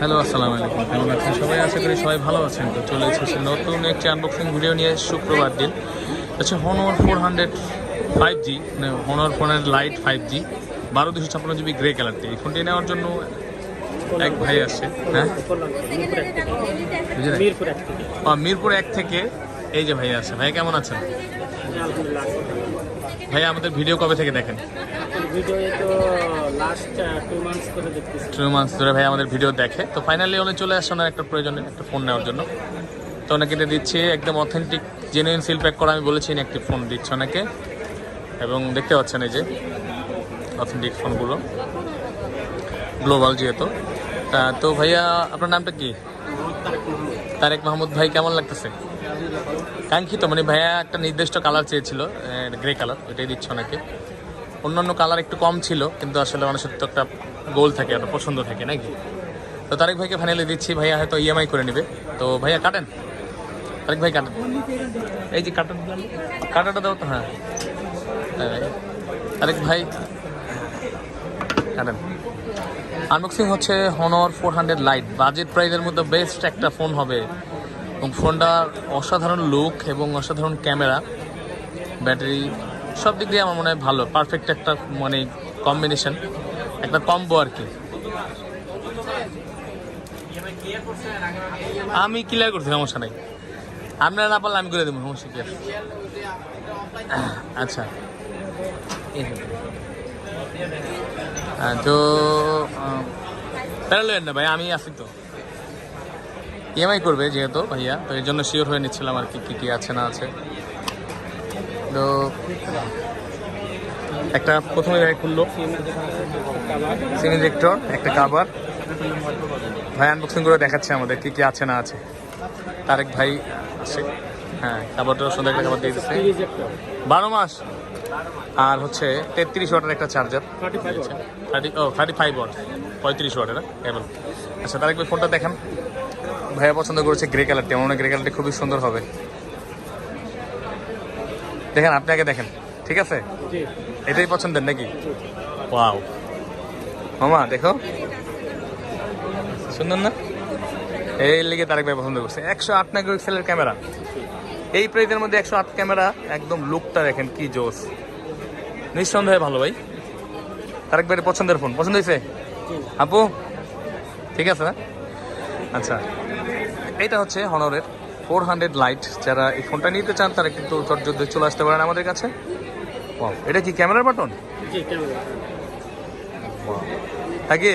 Hello, আসসালামু আলাইকুম। কেমন আছেন সবাই? আশা করি সবাই ভালো আছেন। তো চলে এসেছি নতুন একটি আনবক্সিং ভিডিও নিয়ে শুক্রবার দিন। হচ্ছে Honor 400 5G, মানে Honor 400 light 5G 12/256 GB grey কালারটি। এই ফোনটি নেওয়ার জন্য এক ভাই আসছে। হ্যাঁ, মিরপুর 1 থেকে এই যে ভাই আসছে। ভাই কেমন আছেন? ভাই আমাদের ভিডিও কবে থেকে দেখেন? টু মান্থস ধরে ভাই আমাদের ভিডিও দেখে। তো ফাইনালি উনি চলে আসছে ওনার একটা প্রয়োজনে একটা ফোন নেওয়ার জন্য। তো ওনাকে দিয়ে দিচ্ছি একদম অথেন্টিক জেনুইন সিল প্যাক করা। আমি বলেছি একটি ফোন দিচ্ছে ওনাকে, এবং দেখতে পাচ্ছেন এই যে অথেন্টিক ফোনগুলো, গ্লোবাল যেহেতু। তো ভাইয়া আপনার নামটা কি? তারেক মাহমুদ। ভাই কেমন লাগতেছে? কাঙ্ক্ষিত মানে ভাইয়া একটা নির্দিষ্ট কালার চেয়েছিল, গ্রে কালার, এটাই দিচ্ছে ওনাকে। অন্যান্য কালার একটু কম ছিল, কিন্তু আসলে মানুষের তো একটা গোল থাকে, একটা পছন্দ থাকে নাকি। তো তারেক ভাইকে ফাইনালি দিচ্ছি। ভাইয়া হয়তো ইএমআই করে নেবে। তো ভাইয়া কাটেন, তারেক ভাই কাটেন, এই যে কাটেন, কাটাটা দাও তো। হ্যাঁ তারেক ভাই কাটেন। আনবক্সিং হচ্ছে Honor 400 লাইট। বাজেট প্রাইসের মধ্যে বেস্ট একটা ফোন হবে, এবং ফোনটার অসাধারণ লুক এবং অসাধারণ ক্যামেরা, ব্যাটারি, সব দিক দিয়ে আমার মনে হয় ভালো, পারফেক্ট একটা মানে কম্বিনেশন, একটা কম্বো আর কি। আমি ক্লিয়ার করছি, সমস্যা নাই। আপনারা না পারলে আমি করে দেবো, সমস্যা কি আছে। আচ্ছা, তো প্যারালেন না ভাই, আমি আছি তো। ইএমআই করবে যেহেতু ভাইয়া, তো এই জন্য শিওর হয়ে নিচ্ছিলাম আর কি কী আছে না আছে। তো একটা প্রথমে ভাই খুললো সিম ইজেক্টর, একটা কাভার। ভাই আনবক্সিং করে দেখাচ্ছে আমাদের কী আছে না আছে। তারেক ভাই আছে। হ্যাঁ, কাভারটা সুন্দর একটা কাভার দিয়ে দিচ্ছে, 12 মাস। আর হচ্ছে 33 ওয়াটের একটা চার্জার, 35 ওয়াট, 35 ওয়াটের কেবল। আচ্ছা তারেক ভাই ফোনটা দেখান। ভাইয়া পছন্দ করেছে গ্রে কালারটি, আমার মনে হয় গ্রে কালারটি খুবই সুন্দর হবে। দেখেন, আপনি আগে দেখেন, ঠিক আছে? এটাই পছন্দের নাকি? ওয়াও মামা, দেখো সুন্দর না? এই লিগে তারেক ভাই পছন্দ করছে। 108 মেগাপিক্সেলের ক্যামেরা, এই প্রাইজের মধ্যে 108 ক্যামেরা, একদম লুকটা দেখেন কি জোস, নিঃসন্দেহে ভালো ভাই। তারেক ভাইয়ের পছন্দের ফোন, পছন্দ হয়েছে আপু? ঠিক আছে না? আচ্ছা, এইটা হচ্ছে Honor'ের 400 লাইট। যারা এই ফোনটা নিতে চান তারা কিন্তু চটজলদি চলে আসতে পারেন আমাদের কাছে। এটা কি ক্যামেরার বাটন? আগে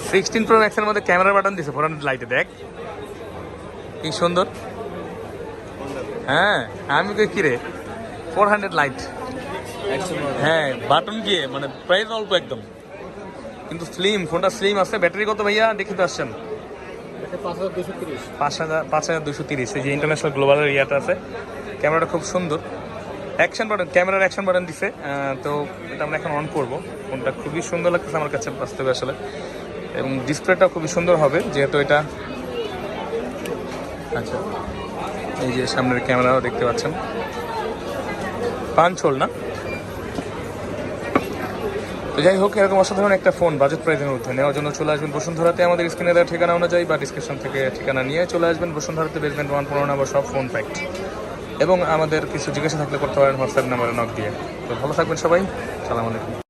16 Pro Max এর মধ্যে ক্যামেরার বাটন দিছে 400 লাইটে, দেখ কি সুন্দর। হ্যাঁ, আমি কই কি রে 400 লাইট। হ্যাঁ, বাটন গিয়ে মানে প্রাইস অল্প একদম, কিন্তু স্লিম, ফোনটা স্লিম আছে। ব্যাটারি কত ভাইয়া দেখতে আসছেন? 5230। এই যে ইন্টারন্যাশনাল গ্লোবালের ইয়াটা আছে। ক্যামেরাটা খুব সুন্দর, অ্যাকশন বাটন, ক্যামেরার অ্যাকশন বাটন দিছে। তো এটা আমরা এখন অন করব। ফোনটা খুবই সুন্দর লাগতেছে আমার কাছে বাস্তবে আসলে, এবং ডিসপ্লেটা খুবই সুন্দর হবে যেহেতু এটা। আচ্ছা, এই যে সামনের ক্যামেরাও দেখতে পাচ্ছেন, পাঁচ হোল না। তো যাই হোক, এরকম অসাধারণ একটা ফোন বাজেট প্রাইসের মধ্যে নেওয়ার জন্য চলে আসবেন বসুন্ধরাতে। আমাদের স্ক্রিনে দেওয়া ঠিকানা অনুযায়ী বা ডিসক্রিপশন থেকে ঠিকানা নিয়ে চলে আসবেন বসুন্ধরাতে, বেসমেন্ট 1 15 নম্বর সব ফোন ফ্যাক্ট। এবং আমাদের কিছু জিজ্ঞাসা থাকলে করতে পারেন হোয়াটসঅ্যাপ নাম্বারে নক দিয়ে। তো ভালো থাকবেন সবাই, সালাম আলাইকুম।